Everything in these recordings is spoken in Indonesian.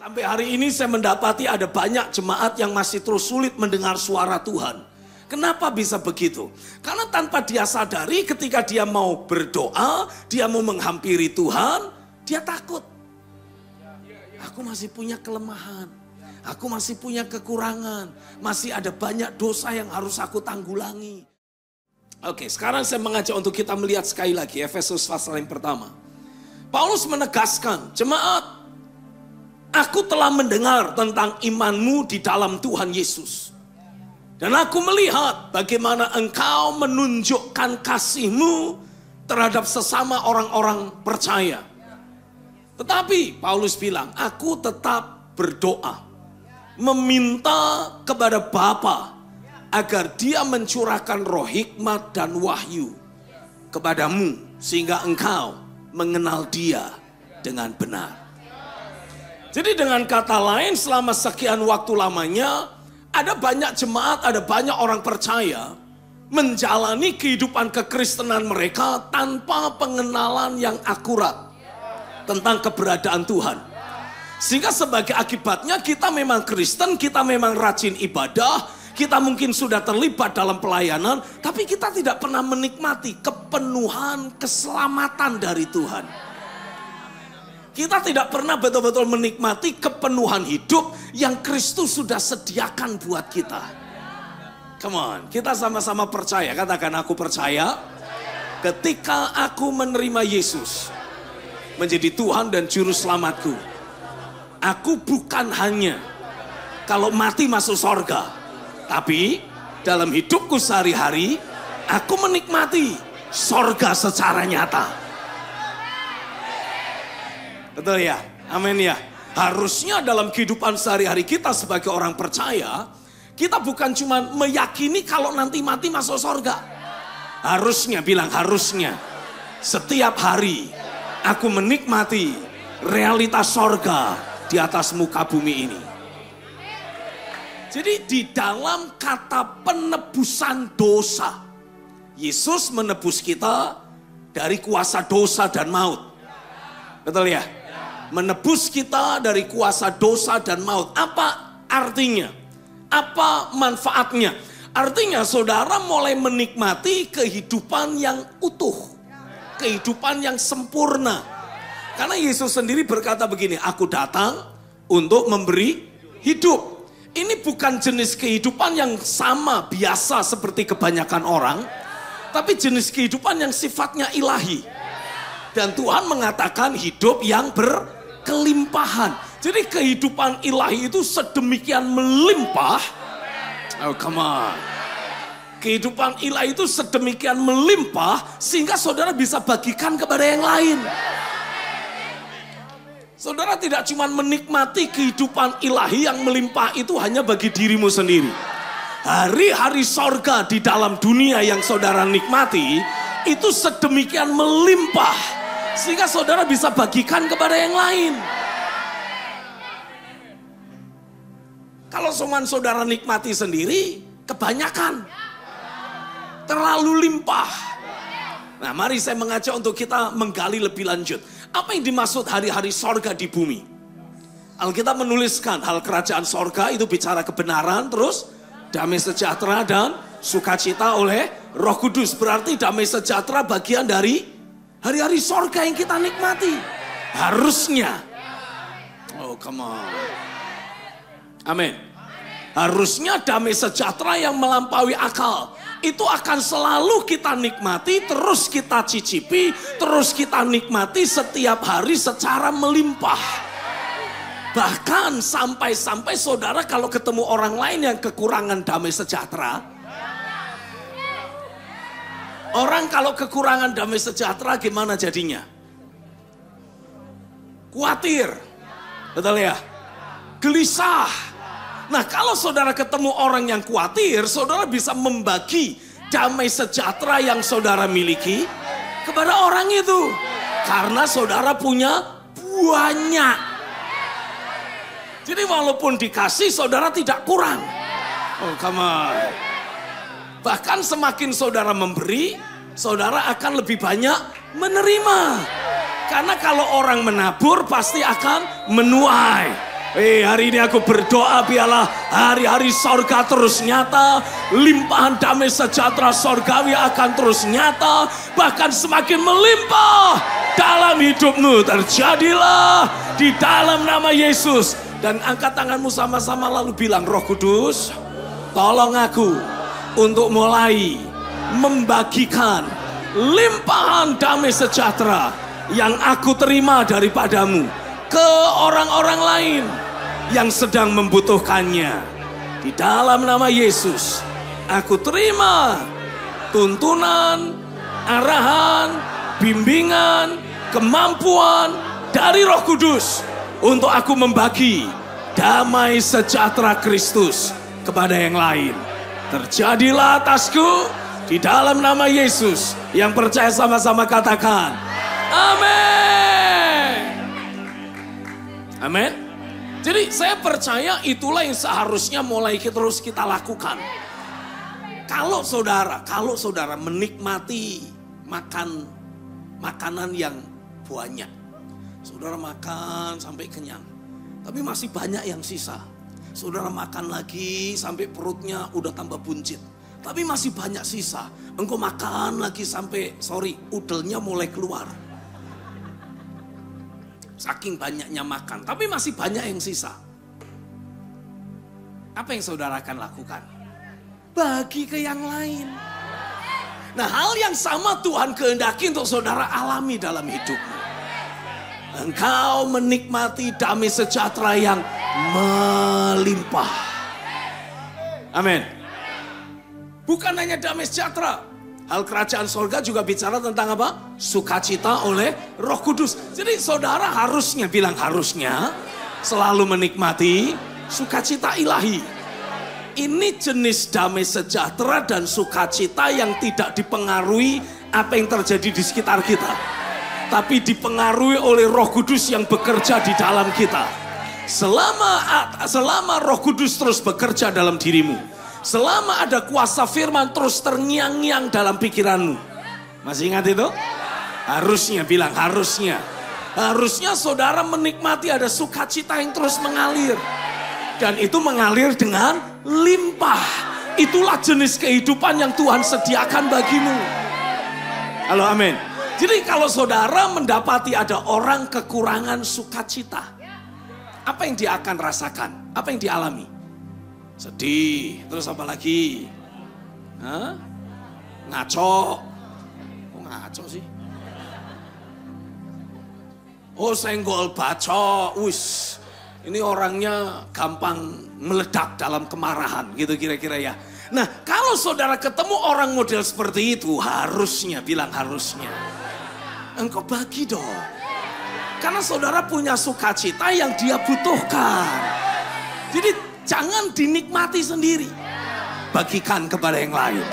Sampai hari ini saya mendapati ada banyak jemaat yang masih terus sulit mendengar suara Tuhan. Kenapa bisa begitu? Karena tanpa dia sadari ketika dia mau berdoa, dia mau menghampiri Tuhan, dia takut. Aku masih punya kelemahan, aku masih punya kekurangan, masih ada banyak dosa yang harus aku tanggulangi. Oke, sekarang saya mengajak untuk kita melihat sekali lagi Efesus pasal yang pertama. Paulus menegaskan, jemaat, aku telah mendengar tentang imanmu di dalam Tuhan Yesus. Dan aku melihat bagaimana engkau menunjukkan kasihmu terhadap sesama orang-orang percaya. Tetapi Paulus bilang, aku tetap berdoa, meminta kepada Bapa agar dia mencurahkan roh hikmat dan wahyu kepadamu, sehingga engkau mengenal dia dengan benar. Jadi dengan kata lain, selama sekian waktu lamanya, ada banyak jemaat, ada banyak orang percaya menjalani kehidupan kekristenan mereka tanpa pengenalan yang akurat tentang keberadaan Tuhan. Sehingga sebagai akibatnya kita memang Kristen, kita memang rajin ibadah, kita mungkin sudah terlibat dalam pelayanan, tapi kita tidak pernah menikmati kepenuhan keselamatan dari Tuhan. Kita tidak pernah betul-betul menikmati kepenuhan hidup yang Kristus sudah sediakan buat kita. Come on, kita sama-sama percaya. Katakan, aku percaya ketika aku menerima Yesus menjadi Tuhan dan Juru Selamatku, aku bukan hanya kalau mati masuk sorga, tapi dalam hidupku sehari-hari aku menikmati sorga secara nyata. Betul ya? Amin ya. Harusnya dalam kehidupan sehari-hari kita sebagai orang percaya, kita bukan cuma meyakini kalau nanti mati masuk surga. Harusnya, bilang harusnya, setiap hari aku menikmati realitas surga di atas muka bumi ini. Jadi di dalam kata penebusan dosa, Yesus menebus kita dari kuasa dosa dan maut. Betul ya? Menebus kita dari kuasa dosa dan maut. Apa artinya? Apa manfaatnya? Artinya saudara mulai menikmati kehidupan yang utuh, kehidupan yang sempurna. Karena Yesus sendiri berkata begini, aku datang untuk memberi hidup. Ini bukan jenis kehidupan yang sama biasa seperti kebanyakan orang, tapi jenis kehidupan yang sifatnya ilahi. Dan Tuhan mengatakan hidup yang berkelimpahan. Jadi kehidupan ilahi itu sedemikian melimpah. Oh come on. Kehidupan ilahi itu sedemikian melimpah sehingga saudara bisa bagikan kepada yang lain. Saudara tidak cuma menikmati kehidupan ilahi yang melimpah itu hanya bagi dirimu sendiri. Hari-hari sorga di dalam dunia yang saudara nikmati itu sedemikian melimpah sehingga saudara bisa bagikan kepada yang lain. Kalau cuma saudara nikmati sendiri, kebanyakan, terlalu limpah. Nah, mari saya mengajak untuk kita menggali lebih lanjut. Apa yang dimaksud hari-hari sorga di bumi? Alkitab menuliskan hal kerajaan sorga itu bicara kebenaran, terus damai sejahtera dan sukacita oleh Roh Kudus. Berarti damai sejahtera bagian dari hari-hari sorga yang kita nikmati. Harusnya. Oh come on. Amin. Harusnya damai sejahtera yang melampaui akal itu akan selalu kita nikmati, terus kita cicipi, terus kita nikmati setiap hari secara melimpah. Bahkan sampai-sampai saudara kalau ketemu orang lain yang kekurangan damai sejahtera, orang kalau kekurangan damai sejahtera gimana jadinya? Khawatir, betul ya? Gelisah. Nah kalau saudara ketemu orang yang khawatir, saudara bisa membagi damai sejahtera yang saudara miliki kepada orang itu. Karena saudara punya banyak. Jadi walaupun dikasih, saudara tidak kurang. Oh come on. Bahkan semakin saudara memberi, saudara akan lebih banyak menerima. Karena kalau orang menabur pasti akan menuai. Hari ini aku berdoa biarlah hari-hari sorga terus nyata. Limpahan damai sejahtera sorgawi akan terus nyata. Bahkan semakin melimpah dalam hidupmu. Terjadilah di dalam nama Yesus. Dan angkat tanganmu sama-sama lalu bilang, Roh Kudus, tolong aku untuk mulai membagikan limpahan damai sejahtera yang aku terima daripadamu ke orang-orang lain yang sedang membutuhkannya. Di dalam nama Yesus, aku terima tuntunan, arahan, bimbingan, kemampuan dari Roh Kudus untuk aku membagi damai sejahtera Kristus kepada yang lain. Terjadilah atasku di dalam nama Yesus. Yang percaya sama-sama katakan, amin. Amin. Jadi saya percaya itulah yang seharusnya mulai terus kita lakukan. Kalau saudara menikmati makanan yang banyak. Saudara makan sampai kenyang. Tapi masih banyak yang sisa. Saudara makan lagi sampai perutnya udah tambah buncit. Tapi masih banyak sisa. Engkau makan lagi sampai udelnya mulai keluar. Saking banyaknya makan, tapi masih banyak yang sisa. Apa yang saudara akan lakukan? Bagi ke yang lain. Nah, hal yang sama Tuhan kehendaki untuk saudara alami dalam hidupmu. Engkau menikmati damai sejahtera yang melimpah. Amin. Bukan hanya damai sejahtera. Hal kerajaan sorga juga bicara tentang apa? Sukacita oleh Roh Kudus. Jadi saudara harusnya, bilang harusnya, selalu menikmati sukacita ilahi. Ini jenis damai sejahtera dan sukacita yang tidak dipengaruhi apa yang terjadi di sekitar kita. Tapi dipengaruhi oleh Roh Kudus yang bekerja di dalam kita. Selama Roh Kudus terus bekerja dalam dirimu. Selama ada kuasa firman terus terngiang-ngiang dalam pikiranmu. Masih ingat itu? Harusnya, bilang harusnya. Harusnya saudara menikmati ada sukacita yang terus mengalir. Dan itu mengalir dengan limpah. Itulah jenis kehidupan yang Tuhan sediakan bagimu. Halo, amin. Jadi kalau saudara mendapati ada orang kekurangan sukacita, apa yang dia akan rasakan? Apa yang dialami? Sedih, terus apa lagi? Ngaco. Kok ngaco sih? Oh, senggol bacok. Ini orangnya gampang meledak dalam kemarahan, gitu kira-kira ya. Nah, kalau saudara ketemu orang model seperti itu, harusnya, bilang harusnya, engkau bagi dong. Karena saudara punya sukacita yang dia butuhkan. Jadi jangan dinikmati sendiri. Bagikan kepada yang lain.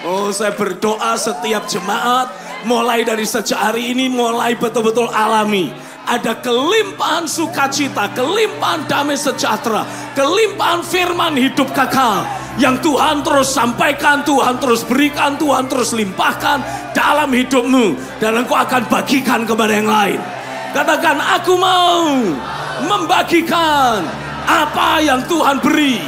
Oh, saya berdoa setiap jemaat mulai dari sejak hari ini mulai betul-betul alami. Ada kelimpahan sukacita, kelimpahan damai sejahtera, kelimpahan firman hidup kekal. Yang Tuhan terus sampaikan, Tuhan terus berikan, Tuhan terus limpahkan dalam hidupmu. Dan engkau akan bagikan kepada yang lain. Katakan, aku mau membagikan apa yang Tuhan beri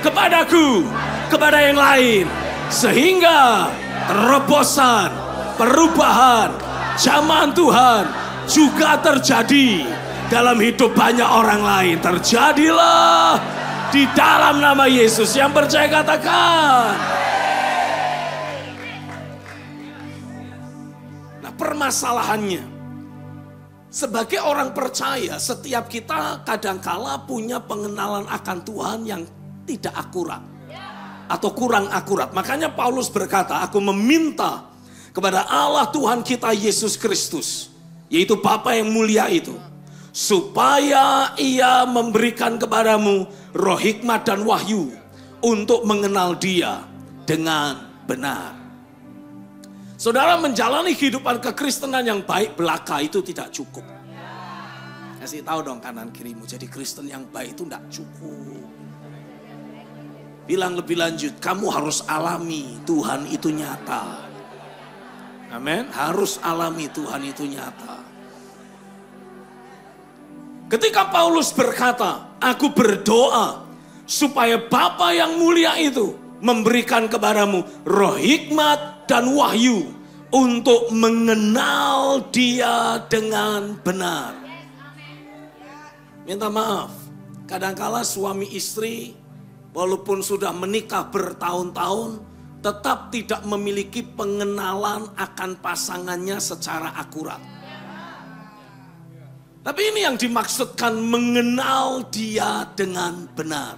kepadaku, kepada yang lain. Sehingga terobosan, perubahan, zaman Tuhan juga terjadi dalam hidup banyak orang lain. Terjadilah di dalam nama Yesus. Yang percaya katakan. Nah, permasalahannya, sebagai orang percaya, setiap kita kadangkala punya pengenalan akan Tuhan yang tidak akurat atau kurang akurat. Makanya Paulus berkata, aku meminta kepada Allah Tuhan kita Yesus Kristus, yaitu Bapa yang mulia itu, supaya Ia memberikan kepadamu roh hikmat dan wahyu untuk mengenal Dia dengan benar. Saudara, menjalani kehidupan kekristenan yang baik belaka itu tidak cukup. Kasih tahu dong kanan kirimu, jadi Kristen yang baik itu tidak cukup. Bilang lebih lanjut, kamu harus alami Tuhan itu nyata. Amin. Harus alami Tuhan itu nyata. Ketika Paulus berkata, Aku berdoa supaya Bapa yang mulia itu memberikan kepadamu roh hikmat dan wahyu untuk mengenal Dia dengan benar. Minta maaf, kadangkala suami istri walaupun sudah menikah bertahun-tahun tetap tidak memiliki pengenalan akan pasangannya secara akurat. Tapi ini yang dimaksudkan mengenal Dia dengan benar.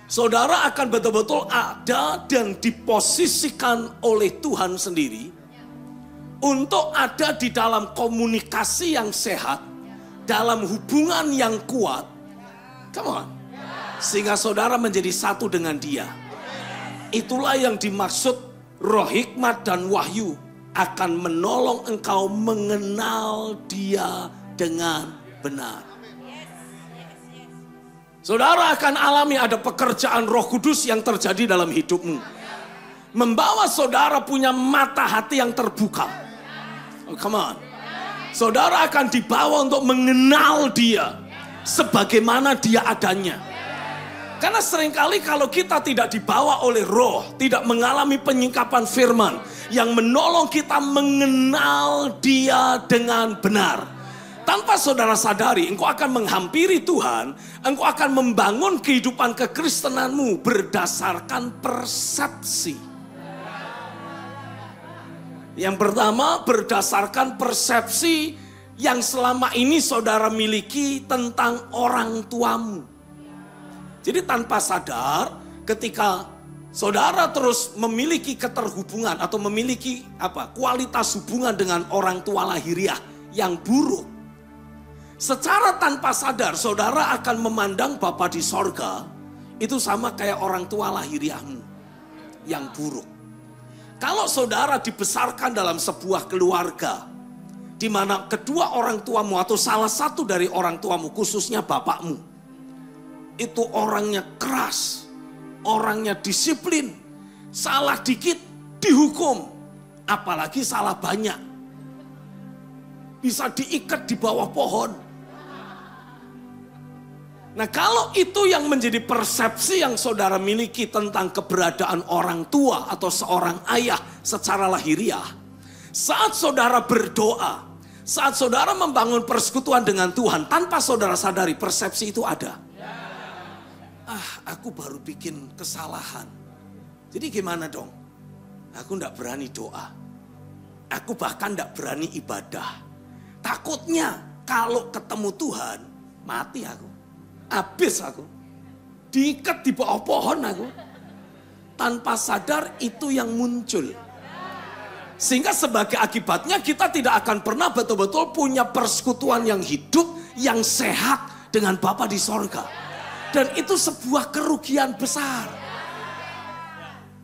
Saudara akan betul-betul ada dan diposisikan oleh Tuhan sendiri untuk ada di dalam komunikasi yang sehat, dalam hubungan yang kuat. Come on. Sehingga saudara menjadi satu dengan Dia. Itulah yang dimaksud roh hikmat dan wahyu akan menolong engkau mengenal Dia dengan benar. Saudara akan alami ada pekerjaan Roh Kudus yang terjadi dalam hidupmu. Membawa saudara punya mata hati yang terbuka. Oh, come on. Saudara akan dibawa untuk mengenal Dia sebagaimana Dia adanya. Karena seringkali kalau kita tidak dibawa oleh roh, tidak mengalami penyingkapan firman yang menolong kita mengenal Dia dengan benar. Tanpa saudara sadari, engkau akan menghampiri Tuhan, engkau akan membangun kehidupan kekristenanmu berdasarkan persepsi. Yang pertama, berdasarkan persepsi yang selama ini saudara miliki tentang orang tuamu. Jadi tanpa sadar, ketika saudara terus memiliki keterhubungan atau memiliki kualitas hubungan dengan orang tua lahiriah yang buruk, secara tanpa sadar saudara akan memandang Bapa di sorga itu sama kayak orang tua lahiriahmu yang buruk. Kalau saudara dibesarkan dalam sebuah keluarga di mana kedua orang tuamu atau salah satu dari orang tuamu, khususnya bapakmu, itu orangnya keras, orangnya disiplin, salah dikit dihukum, apalagi salah banyak bisa diikat di bawah pohon. Nah, kalau itu yang menjadi persepsi yang saudara miliki tentang keberadaan orang tua atau seorang ayah secara lahiriah, saat saudara berdoa, saat saudara membangun persekutuan dengan Tuhan, tanpa saudara sadari persepsi itu ada. Aku baru bikin kesalahan. Jadi gimana dong? Aku enggak berani doa. Aku bahkan enggak berani ibadah. Takutnya kalau ketemu Tuhan, mati aku. Habis aku. Diikat di bawah pohon aku. Tanpa sadar itu yang muncul. Sehingga sebagai akibatnya kita tidak akan pernah betul-betul punya persekutuan yang hidup, yang sehat dengan Bapa di sorga. Dan itu sebuah kerugian besar.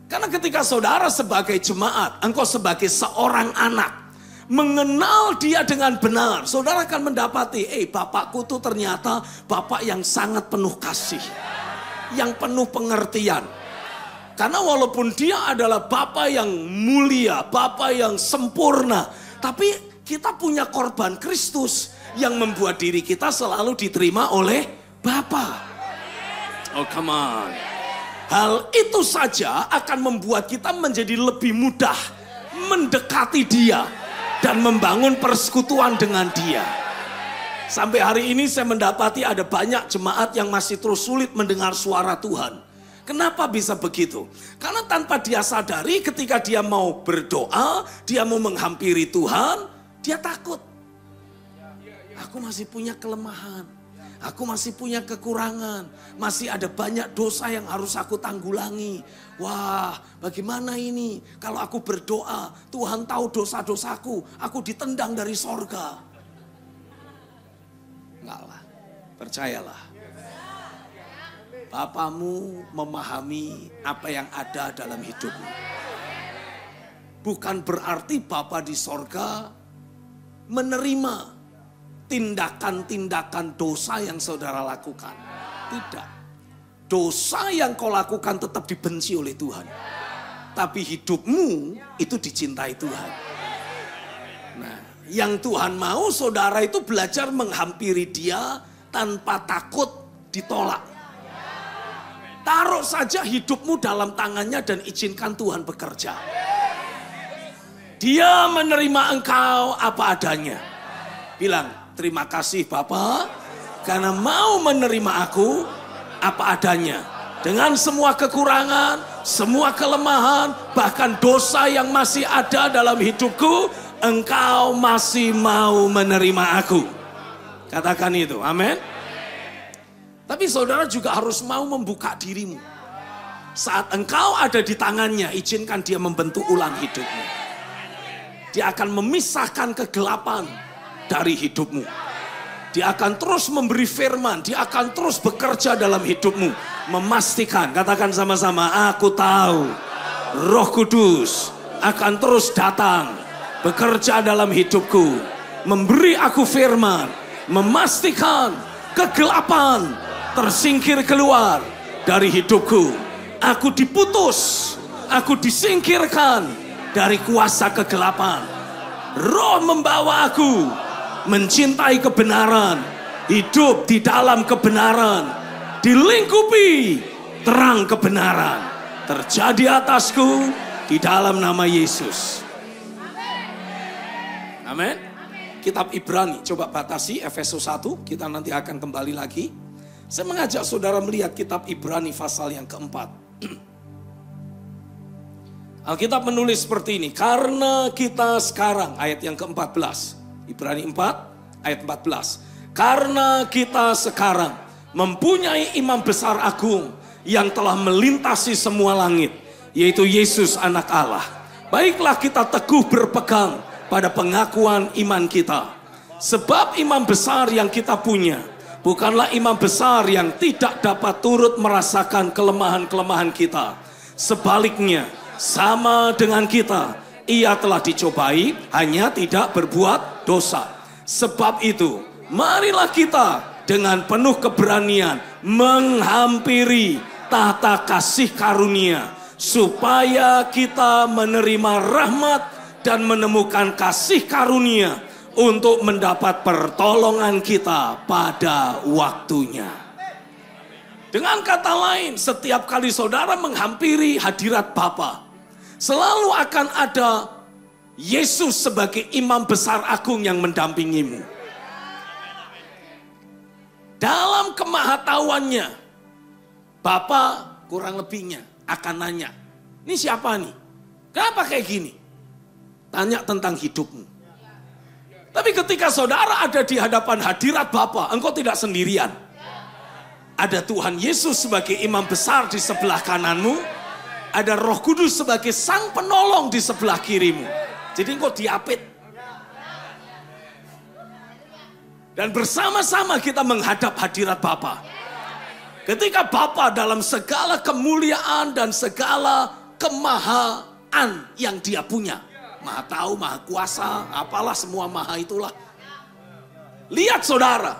Karena ketika saudara sebagai jemaat, engkau sebagai seorang anak, mengenal Dia dengan benar, saudara akan mendapati, Bapakku tuh ternyata Bapak yang sangat penuh kasih, yang penuh pengertian. Karena walaupun Dia adalah Bapa yang mulia, Bapa yang sempurna, tapi kita punya korban Kristus yang membuat diri kita selalu diterima oleh Bapa. Oh, come on. Hal itu saja akan membuat kita menjadi lebih mudah mendekati Dia dan membangun persekutuan dengan Dia. Sampai hari ini saya mendapati ada banyak jemaat yang masih terus sulit mendengar suara Tuhan. Kenapa bisa begitu? Karena tanpa dia sadari ketika dia mau berdoa, dia mau menghampiri Tuhan, dia takut. Aku masih punya kelemahan. Aku masih punya kekurangan. Masih ada banyak dosa yang harus aku tanggulangi. Wah, bagaimana ini? Kalau aku berdoa, Tuhan tahu dosa-dosaku. Aku ditendang dari sorga. Enggak lah, percayalah. Bapamu memahami apa yang ada dalam hidupmu. Bukan berarti Bapa di sorga menerima tindakan-tindakan dosa yang saudara lakukan. Tidak. Dosa yang kau lakukan tetap dibenci oleh Tuhan. Tapi hidupmu itu dicintai Tuhan. Nah, yang Tuhan mau saudara itu belajar menghampiri Dia tanpa takut ditolak. Taruh saja hidupmu dalam tangannya dan izinkan Tuhan bekerja. Dia menerima engkau apa adanya. Bilang, terima kasih Bapa, karena mau menerima aku apa adanya. Dengan semua kekurangan, semua kelemahan, bahkan dosa yang masih ada dalam hidupku, engkau masih mau menerima aku. Katakan itu, amin. Tapi saudara juga harus mau membuka dirimu. Saat engkau ada di tangannya, izinkan dia membentuk ulang hidupmu. Dia akan memisahkan kegelapan dari hidupmu. Dia akan terus memberi firman, dia akan terus bekerja dalam hidupmu. Memastikan, katakan sama-sama, aku tahu Roh Kudus akan terus datang, bekerja dalam hidupku. Memberi aku firman, memastikan kegelapan tersingkir keluar dari hidupku. Aku diputus, aku disingkirkan dari kuasa kegelapan. Roh membawa aku mencintai kebenaran, hidup di dalam kebenaran, dilingkupi terang kebenaran. Terjadi atasku di dalam nama Yesus. Amin. Kitab Ibrani, coba batasi Efesus 1, kita nanti akan kembali lagi. Saya mengajak saudara melihat kitab Ibrani pasal yang keempat. Alkitab menulis seperti ini, karena kita sekarang, ayat yang ke-14. Ibrani 4 ayat 14. Karena kita sekarang mempunyai imam besar agung yang telah melintasi semua langit, yaitu Yesus anak Allah. Baiklah kita teguh berpegang pada pengakuan iman kita. Sebab imam besar yang kita punya bukanlah imam besar yang tidak dapat turut merasakan kelemahan-kelemahan kita. Sebaliknya, sama dengan kita, ia telah dicobai, hanya tidak berbuat dosa. Sebab itu, marilah kita dengan penuh keberanian menghampiri tahta kasih karunia, supaya kita menerima rahmat dan menemukan kasih karunia untuk mendapat pertolongan kita pada waktunya. Dengan kata lain, setiap kali saudara menghampiri hadirat Bapa, selalu akan ada Yesus sebagai imam besar agung yang mendampingimu. Dalam kemahatauannya, Bapa kurang lebihnya akan nanya, ini siapa nih? Kenapa kayak gini? Tanya tentang hidupmu. Tapi ketika saudara ada di hadapan hadirat Bapa, engkau tidak sendirian. Ada Tuhan Yesus sebagai imam besar di sebelah kananmu. Ada Roh Kudus sebagai sang penolong di sebelah kirimu. Jadi engkau diapit. Dan bersama-sama kita menghadap hadirat Bapa. Ketika Bapa dalam segala kemuliaan dan segala kemahaan yang dia punya. Maha tahu, maha kuasa, apalah semua maha itulah. Lihat saudara,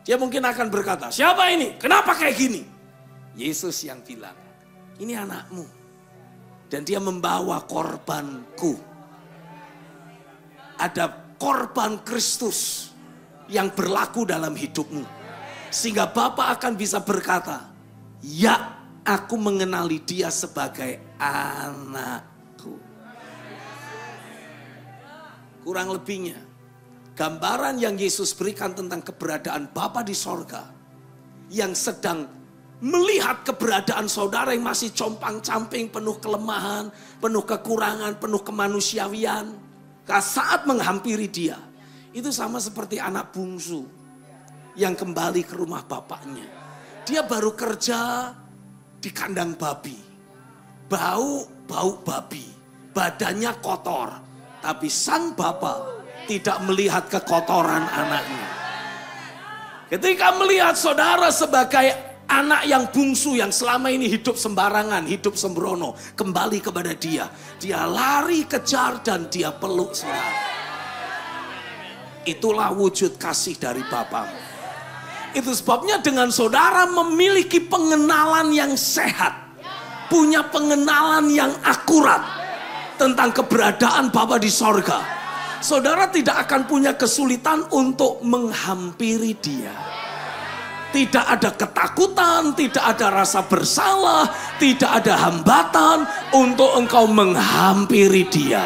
dia mungkin akan berkata, siapa ini? Kenapa kayak gini? Yesus yang bilang, ini anakmu. Dan dia membawa korbanku. Ada korban Kristus yang berlaku dalam hidupmu. Sehingga Bapa akan bisa berkata, ya, aku mengenali dia sebagai anakku. Kurang lebihnya, gambaran yang Yesus berikan tentang keberadaan Bapa di sorga, yang sedang melihat keberadaan saudara yang masih compang-camping, penuh kelemahan, penuh kekurangan, penuh kemanusiawian. Saat menghampiri dia, itu sama seperti anak bungsu yang kembali ke rumah bapaknya. Dia baru kerja di kandang babi, bau babi, badannya kotor. Tapi sang Bapa tidak melihat kekotoran anaknya. Ketika melihat saudara sebagai anak yang bungsu yang selama ini hidup sembarangan, hidup sembrono, kembali kepada dia. Dia lari kejar dan dia peluk saudara. Itulah wujud kasih dari Bapa. Itu sebabnya dengan saudara memiliki pengenalan yang sehat, punya pengenalan yang akurat tentang keberadaan Bapa di sorga, saudara tidak akan punya kesulitan untuk menghampiri dia. Tidak ada ketakutan, tidak ada rasa bersalah, tidak ada hambatan untuk engkau menghampiri Dia.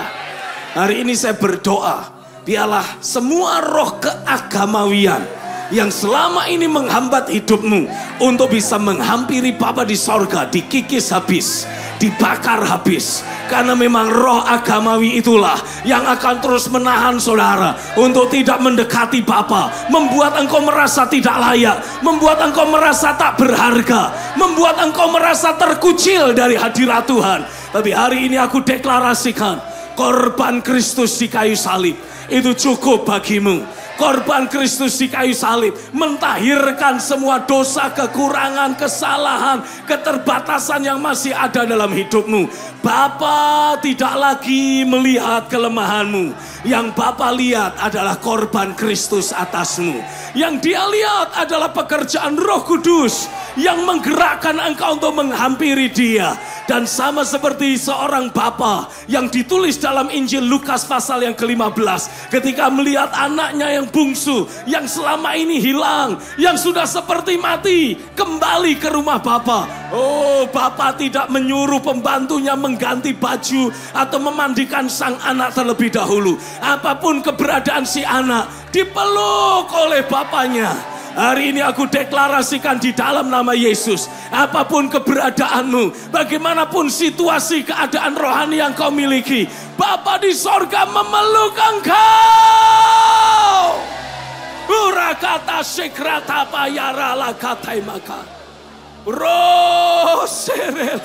Hari ini saya berdoa, biarlah semua roh keagamawian yang selama ini menghambat hidupmu untuk bisa menghampiri Bapa di sorga dikikis habis, dibakar habis. Karena memang roh agamawi itulah yang akan terus menahan saudara untuk tidak mendekati Bapa, membuat engkau merasa tidak layak, membuat engkau merasa tak berharga, membuat engkau merasa terkucil dari hadirat Tuhan. Tapi hari ini aku deklarasikan, korban Kristus di kayu salib itu cukup bagimu. Korban Kristus di kayu salib mentahirkan semua dosa, kekurangan, kesalahan, keterbatasan yang masih ada dalam hidupmu. Bapa tidak lagi melihat kelemahanmu. Yang Bapa lihat adalah korban Kristus atasmu. Yang Dia lihat adalah pekerjaan Roh Kudus yang menggerakkan engkau untuk menghampiri Dia. Dan sama seperti seorang bapa yang ditulis dalam Injil Lukas pasal yang ke-15, ketika melihat anaknya yang bungsu, yang selama ini hilang, yang sudah seperti mati, kembali ke rumah bapa. Oh, bapa tidak menyuruh pembantunya mengganti baju atau memandikan sang anak terlebih dahulu. Apapun keberadaan si anak, dipeluk oleh bapaknya. Hari ini aku deklarasikan di dalam nama Yesus, apapun keberadaanmu, bagaimanapun situasi keadaan rohani yang kau miliki, Bapa di sorga memeluk engkau. Urakata sekrata payara lakatai maka roserele.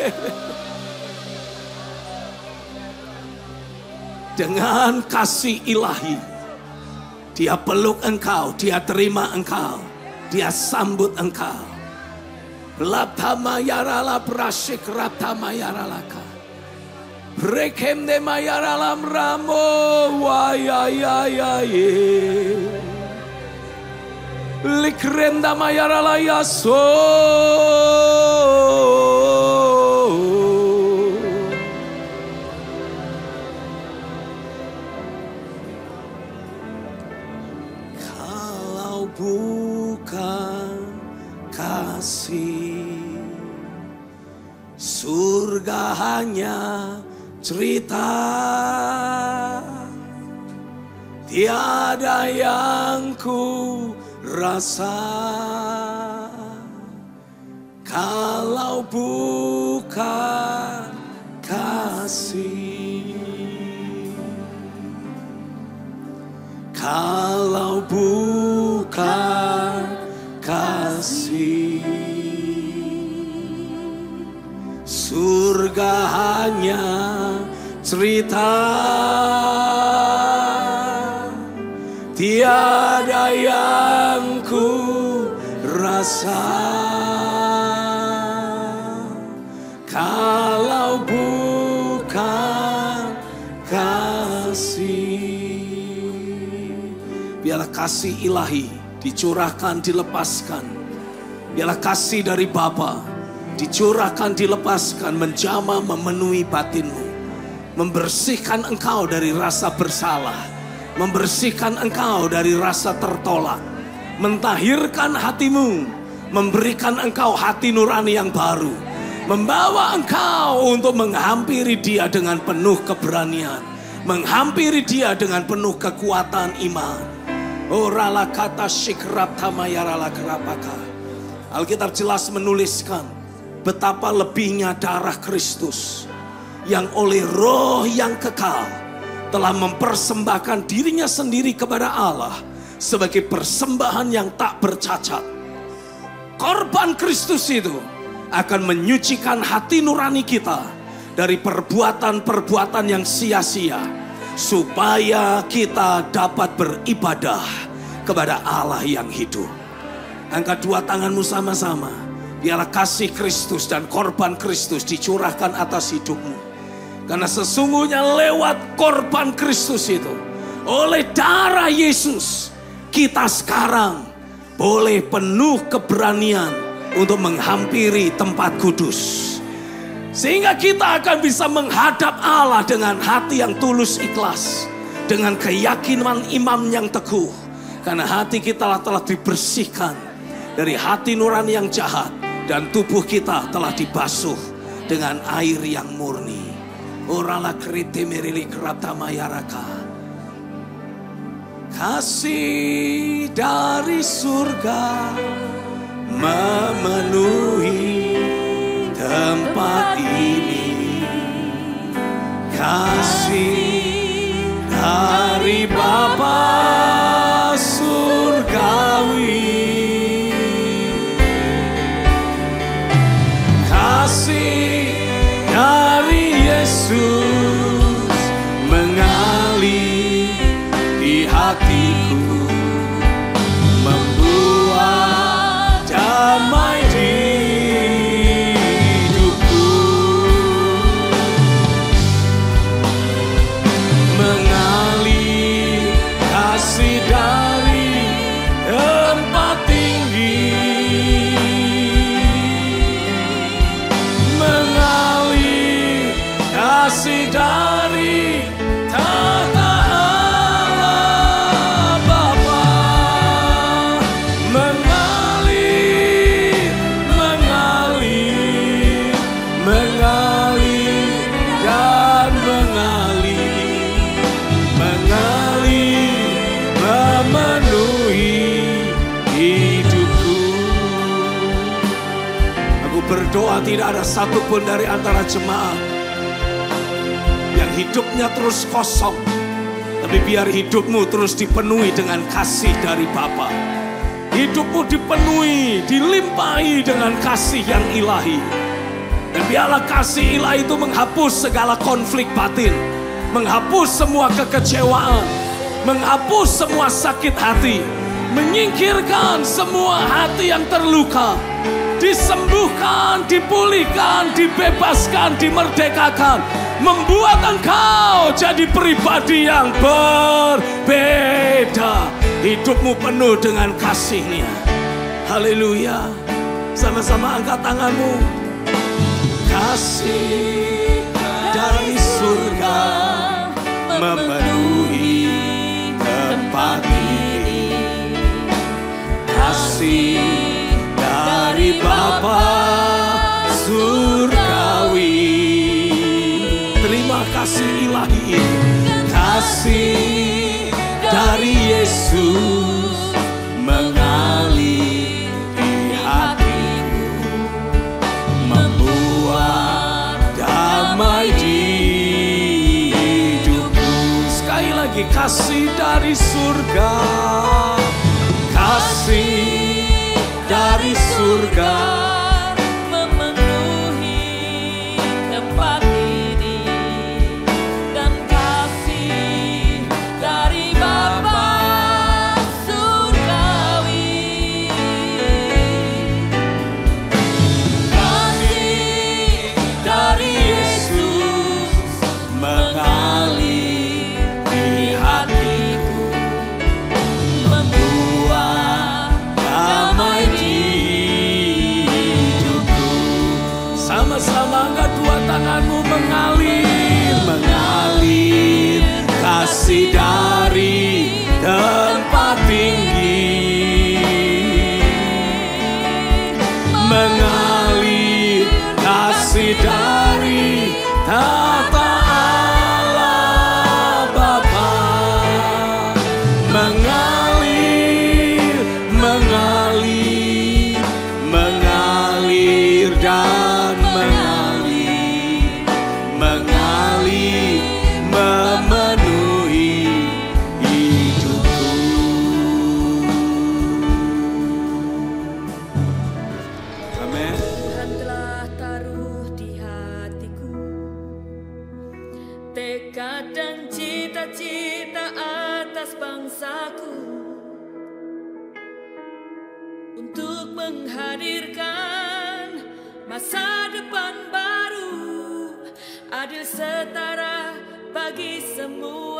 Dengan kasih ilahi, Dia peluk engkau, Dia terima engkau, Dia sambut engkau. Lapama yarala prasik raptama yaralaka. Rekemde mayaralam ramo wayayayaye. Likrenda mayarala yaso. Bukan kasih, surga hanya cerita, tiada yang ku rasa kalau bukan kasih. Kalau bukan kasih, surga hanya cerita, tiada yang ku rasa kalau bukan kasih. Biarlah kasih ilahi dicurahkan, dilepaskan. Biarlah kasih dari Bapa dicurahkan, dilepaskan, menjamah, memenuhi batinmu, membersihkan engkau dari rasa bersalah, membersihkan engkau dari rasa tertolak, mentahirkan hatimu, memberikan engkau hati nurani yang baru, membawa engkau untuk menghampiri Dia dengan penuh keberanian, menghampiri Dia dengan penuh kekuatan iman. Orala kata sikrap tamayarala kerapaka. Alkitab jelas menuliskan betapa lebihnya darah Kristus yang oleh roh yang kekal telah mempersembahkan dirinya sendiri kepada Allah sebagai persembahan yang tak bercacat. Korban Kristus itu akan menyucikan hati nurani kita dari perbuatan-perbuatan yang sia-sia, supaya kita dapat beribadah kepada Allah yang hidup. Angkat dua tanganmu sama-sama. Biarlah kasih Kristus dan korban Kristus dicurahkan atas hidupmu. Karena sesungguhnya lewat korban Kristus itu, oleh darah Yesus, kita sekarang boleh penuh keberanian untuk menghampiri tempat kudus. Sehingga kita akan bisa menghadap Allah dengan hati yang tulus ikhlas, dengan keyakinan iman yang teguh. Karena hati kita telah dibersihkan dari hati nurani yang jahat, dan tubuh kita telah dibasuh dengan air yang murni. Orala krite merili kerata mayaraka. Kasih dari surga memenuhi tempat ini. Kasih dari Bapa surgawi. Kasih dari Yesus mengalir di hatiku, membuat damai di hidupku, mengalir kasih dari tempat tinggi, mengalir kasih dari tata Allah Bapa, mengalir, mengalir, mengalir dan mengalir, mengalir memenuhi hidupku. Aku berdoa tidak ada satupun dari antara jemaat yang hidupnya terus kosong, tapi biar hidupmu terus dipenuhi dengan kasih dari Bapa. Hidupmu dipenuhi, dilimpahi dengan kasih yang ilahi. Dan biarlah kasih ilahi itu menghapus segala konflik batin, menghapus semua kekecewaan, menghapus semua sakit hati, menyingkirkan semua hati yang terluka, disembuhkan, dipulihkan, dibebaskan, dimerdekakan, membuat engkau jadi pribadi yang berbeda. Hidupmu penuh dengan kasih-Nya. Haleluya. Sama-sama angkat tanganmu. Kasih dari surga memenuhi tempat ini. Kasih dari Bapa surgawi. Terima kasih ilahi ini. Kasih dari Yesus mengalir di hatiku, membuat damai di hidupku. Sekali lagi, kasih dari surga, kasih dari surga memenuhi tempat ini, dan kasih dari Bapa surgawi. Kasih dari Yesus mengalir di hatiku, membuat damai di hidupku. Sama-sama angkat dua tanganmu, mengalir, mengalir kasih dari tempat tinggi, mengalir kasih dari tata Allah Bapa, mengalir, mengalir, mengalir dan mengalir, mengalir memenuhi hidupku. Amin. Tuhan telah taruh di hatiku tekad dan cita-cita atas bangsaku, untuk menghadirkan masa depan baru, adil setara bagi semua